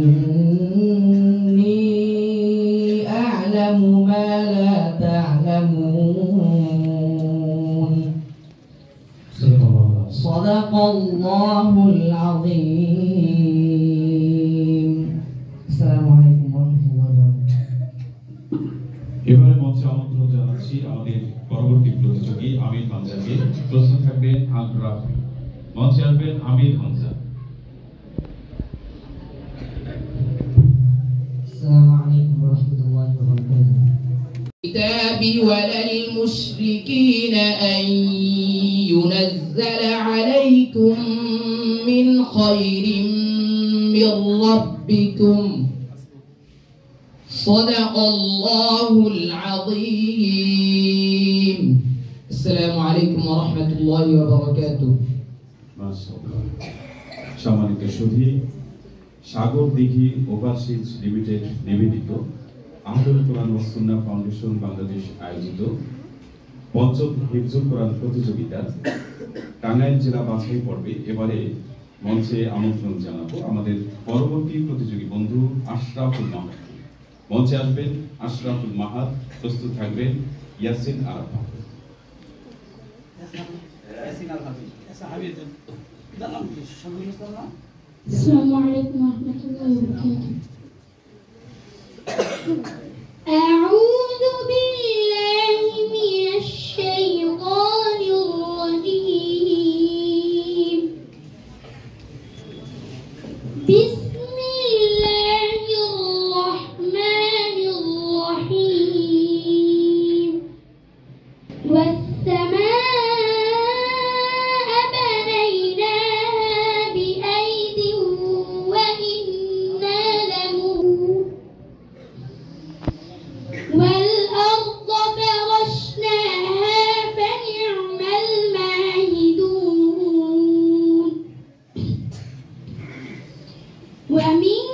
إني أعلم ما لا تعلمون. صدق الله العظيم. السلام عليكم ورحمة الله وبركاته. এবারে মঞ্চে আমন্ত্রণ জানাচ্ছি আমাদের পরবর্তী প্রতিযোগী আমির হামজাকে। প্রস্তুত থাকবেন আল রাফি। মঞ্চে আসবেন আমির হামজা। السلام عليكم ورحمة الله وبركاته. الكتاب ولا المشركين أن ينزل عليكم من خير من ربكم صدق الله العظيم. السلام عليكم ورحمة الله وبركاته. মাশাআল্লাহ। সম্মানিত সুধী, সাগর দিঘি ওভারসিজ লিমিটেড নিবেদিত আহলুল কোরআন ও সুন্নাহ ফাউন্ডেশন বাংলাদেশ আয়োজিত পঞ্চম হিফজুল কোরআন প্রতিযোগিতা টাঙ্গাইল জেলা বাছাই পর্বে এবারে মঞ্চে আমন্ত্রণ জানাবো আমাদের পরবর্তী প্রতিযোগী বন্ধু আশরাফুল মাহাদ। মঞ্চে আসবেন আশরাফুল মাহাদ। প্রস্তুত থাকবেন ইয়াসিন আরাফাত। السلام عليكم ورحمة الله وبركاته. أعوذ بالله من الشيطان الرجيم. بسم الله الرحمن الرحيم. والسماء والأرض فرشناها فنعم الماهدون. ومن